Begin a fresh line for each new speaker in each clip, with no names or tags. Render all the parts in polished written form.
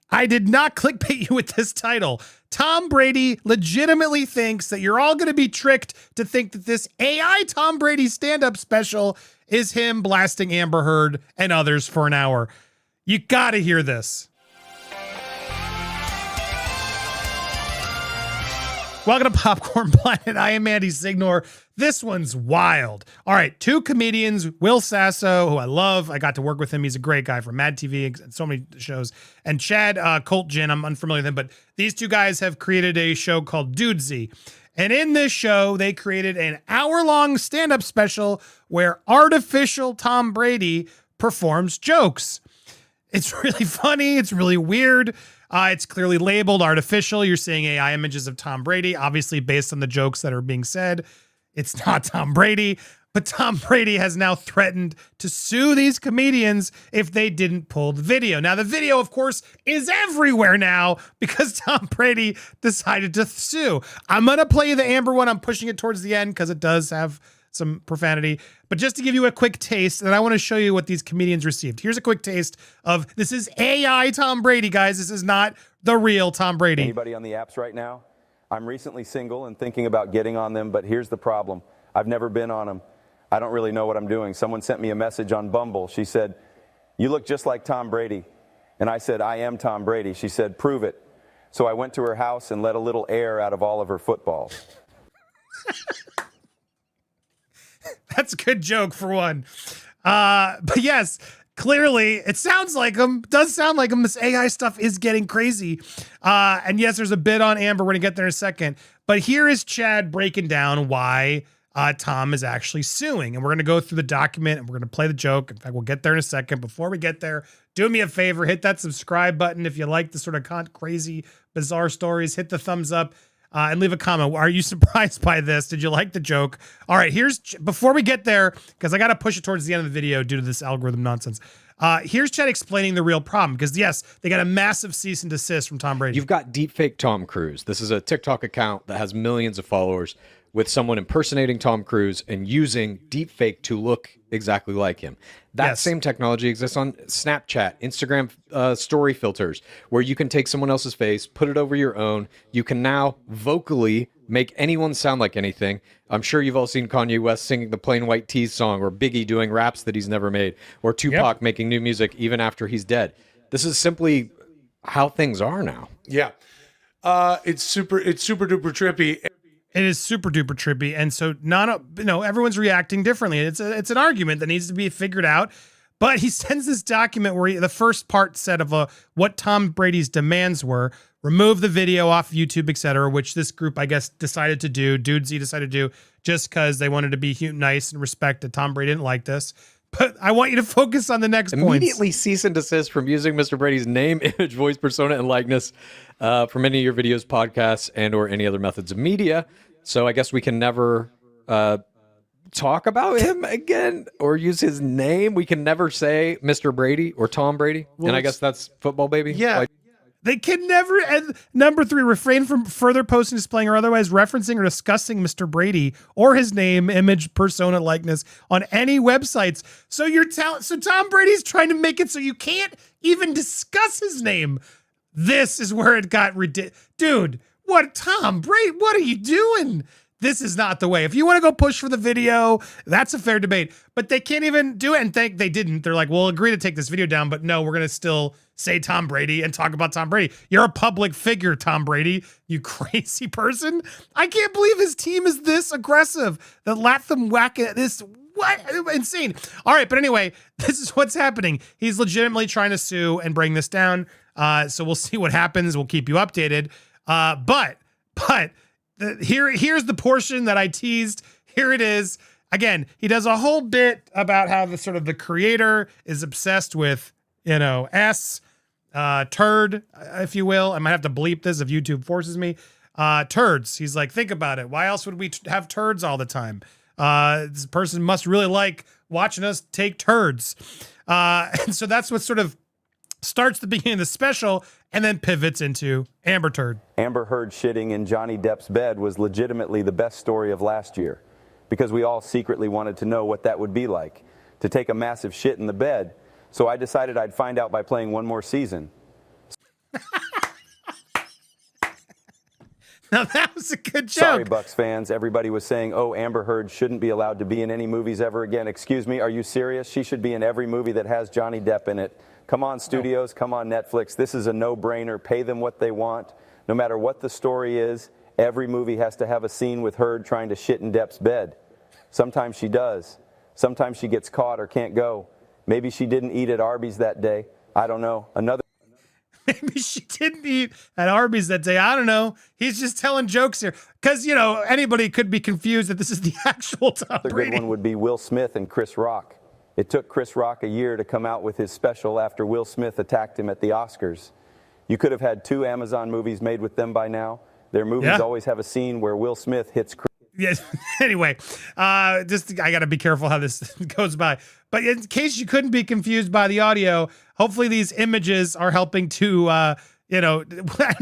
I did not clickbait you with this title. Tom Brady legitimately thinks that you're all going to be tricked to think that this AI Tom Brady stand-up special is him blasting Amber Heard and others for an hour. You got to hear this. Welcome to Popcorn Planet. I am Andy Signor. This one's wild. All right, two comedians, Will Sasso, who I love. I got to work with him. He's a great guy from Mad TV and so many shows. And Chad Kultgen, I'm unfamiliar with him, but these two guys have created a show called Dudesy. And in this show, they created an hour-long stand-up special where artificial Tom Brady performs jokes. It's really funny. It's really weird. It's clearly labeled artificial. You're seeing AI images of Tom Brady, obviously based on the jokes that are being said. It's not Tom Brady, but Tom Brady has now threatened to sue these comedians if they didn't pull the video. Now, the video, of course, is everywhere now because Tom Brady decided to sue. I'm going to play you the Amber one. I'm pushing it towards the end because it does have some profanity. But just to give you a quick taste, and I want to show you what these comedians received. Here's a quick taste of, this is AI Tom Brady, guys. This is not the real Tom Brady.
Anybody on the apps right now? I'm recently single and thinking about getting on them, but here's the problem. I've never been on them. I don't really know what I'm doing. Someone sent me a message on Bumble. She said, "You look just like Tom Brady." And I said, "I am Tom Brady." She said, "Prove it." So I went to her house and let a little air out of all of her footballs.
That's a good joke for one. But yes, clearly it sounds like him, does sound like him. This AI stuff is getting crazy. And yes, there's a bit on Amber. We're gonna get there in a second. But here is Chad breaking down why Tom is actually suing. And we're gonna go through the document and we're gonna play the joke. In fact, we'll get there in a second. Before we get there, do me a favor, hit that subscribe button. If you like the sort of crazy, bizarre stories, hit the thumbs up. And leave a comment. Are you surprised by this? Did you like the joke? All right, before we get there, because I got to push it towards the end of the video due to this algorithm nonsense. Here's Chad explaining the real problem, because yes, they got a massive cease and desist from Tom Brady.
You've got deepfake Tom Cruise. This is a TikTok account that has millions of followers with someone impersonating Tom Cruise and using deepfake to look exactly like him. That same technology exists on Snapchat, Instagram story filters, where you can take someone else's face, put it over your own. You can now vocally make anyone sound like anything. I'm sure you've all seen Kanye West singing the Plain White T's song, or Biggie doing raps that he's never made, or Tupac making new music even after he's dead. This is simply how things are now.
Yeah. It's super duper trippy.
It is super duper trippy, and so everyone's reacting differently. It's an argument that needs to be figured out. But he sends this document where the first part said of what Tom Brady's demands were: remove the video off YouTube, etc., which this group, I guess, decided to do. Dudesy decided to do just because they wanted to be nice and respect that Tom Brady didn't like this. But I want you to focus on the next point.
Immediately cease and desist from using Mr. Brady's name, image, voice, persona, and likeness from any of your videos, podcasts, and or any other methods of media. So I guess we can never talk about him again or use his name. We can never say Mr. Brady or Tom Brady. Well, and I guess that's football, baby.
Yeah. They can never. And number 3, refrain from further posting, displaying, or otherwise referencing or discussing Mr. Brady or his name, image, persona, likeness on any websites. So so Tom Brady's trying to make it so you can't even discuss his name. This is where it got ridiculous. Dude, Tom Brady, what are you doing? This is not the way. If you want to go push for the video, that's a fair debate. But they can't even do it, and they didn't. They're like, we'll agree to take this video down, but no, we're going to still say Tom Brady and talk about Tom Brady. You're a public figure, Tom Brady, you crazy person. I can't believe his team is this aggressive that let them whack at this. What? Insane. All right, but anyway, this is what's happening. He's legitimately trying to sue and bring this down. So we'll see what happens. We'll keep you updated. But here's the portion that I teased. Here it is. Again, he does a whole bit about how the creator is obsessed with, turd, if you will. I might have to bleep this if YouTube forces me. Turds. He's like, think about it. Why else would we have turds all the time? This person must really like watching us take turds. And so that's what sort of starts the beginning of the special and then pivots into Amber Turd.
Amber Heard shitting in Johnny Depp's bed was legitimately the best story of last year, because we all secretly wanted to know what that would be like, to take a massive shit in the bed. So I decided I'd find out by playing one more season.
Now that was a good joke.
Sorry, Bucks fans. Everybody was saying, oh, Amber Heard shouldn't be allowed to be in any movies ever again. Excuse me, are you serious? She should be in every movie that has Johnny Depp in it. Come on, studios. Come on, Netflix. This is a no-brainer. Pay them what they want. No matter what the story is, every movie has to have a scene with Heard trying to shit in Depp's bed. Sometimes she does. Sometimes she gets caught or can't go. Maybe she didn't eat at Arby's that day. I don't know.
Maybe she didn't eat at Arby's that day. I don't know. He's just telling jokes here. Because, you know, anybody could be confused that this is the actual Tom Brady.
Another good one would be Will Smith and Chris Rock. It took Chris Rock a year to come out with his special after Will Smith attacked him at the Oscars. You could have had 2 Amazon movies made with them by now. Their movies always have a scene where Will Smith hits Chris.
Yes. Anyway, I got to be careful how this goes by. But in case you couldn't be confused by the audio, hopefully these images are helping to, I don't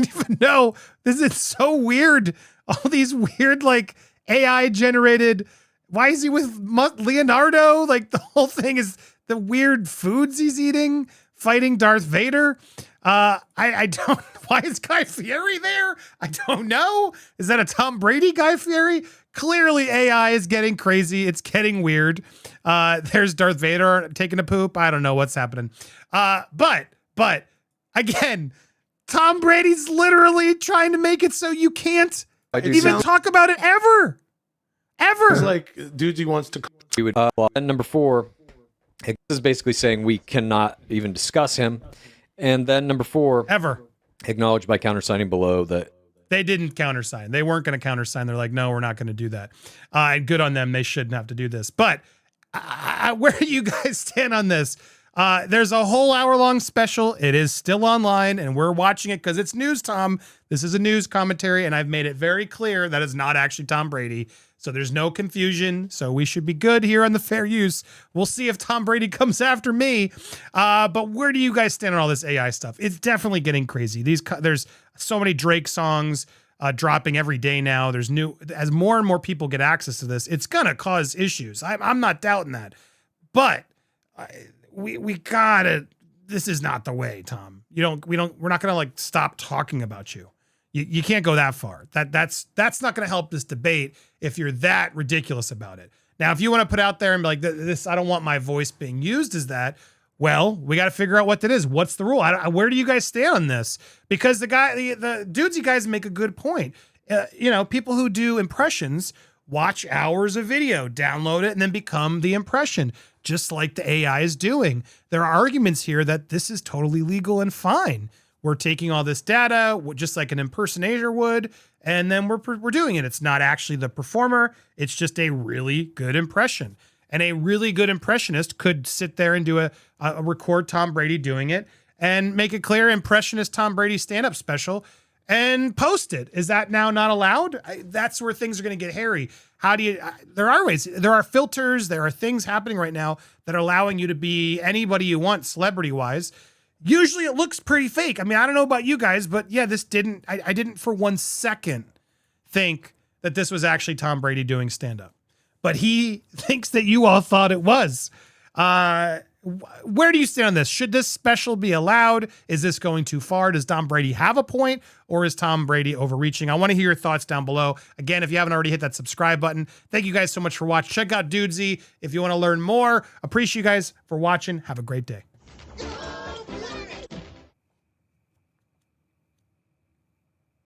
even know. This is so weird. All these weird, like, AI generated. Why is he with Leonardo? Like, the whole thing is the weird foods he's eating, fighting Darth Vader. I don't. Why is Guy Fieri there? I don't know. Is that a Tom Brady Guy Fieri? Clearly AI is getting crazy. It's getting weird. There's Darth Vader taking a poop. I don't know what's happening. But again, Tom Brady's literally trying to make it so you can't even talk about it ever.
It's like, dudes, he wants to.
And number 4, this is basically saying we cannot even discuss him. And then number 4,
ever.
Acknowledged by countersigning below that
they didn't countersign. They weren't going to countersign. They're like, no, we're not going to do that. And good on them. They shouldn't have to do this. But where do you guys stand on this? There's a whole hour-long special. It is still online, and we're watching it because it's news, Tom. This is a news commentary, and I've made it very clear that is not actually Tom Brady. So there's no confusion. So we should be good here on the fair use. We'll see if Tom Brady comes after me. But where do you guys stand on all this AI stuff? It's definitely getting crazy. There's so many Drake songs dropping every day now. There's as more and more people get access to this, it's gonna cause issues. I'm not doubting that. But we gotta. This is not the way, Tom. We're not gonna like stop talking about you. You can't go that far. That's not going to help this debate if you're that ridiculous about it. Now, if you want to put out there and be like, this, I don't want my voice being used as that. Well, we got to figure out what that is. What's the rule? Where do you guys stand on this? Because the dudes, you guys make a good point. People who do impressions watch hours of video, download it, and then become the impression, just like the AI is doing. There are arguments here that this is totally legal and fine. We're taking all this data, just like an impersonator would, and then we're doing it. It's not actually the performer. It's just a really good impression. And a really good impressionist could sit there and do a record Tom Brady doing it and make it clear impressionist Tom Brady stand-up special and post it. Is that now not allowed? That's where things are going to get hairy. How do you, there are ways, there are filters, there are things happening right now that are allowing you to be anybody you want celebrity-wise. Usually it looks pretty fake. I mean, I don't know about you guys, but yeah, I didn't for 1 second think that this was actually Tom Brady doing stand-up. But he thinks that you all thought it was. Where do you stand on this? Should this special be allowed? Is this going too far? Does Tom Brady have a point, or is Tom Brady overreaching? I want to hear your thoughts down below. Again, if you haven't already hit that subscribe button, thank you guys so much for watching. Check out Dudesy if you want to learn more. Appreciate you guys for watching. Have a great day.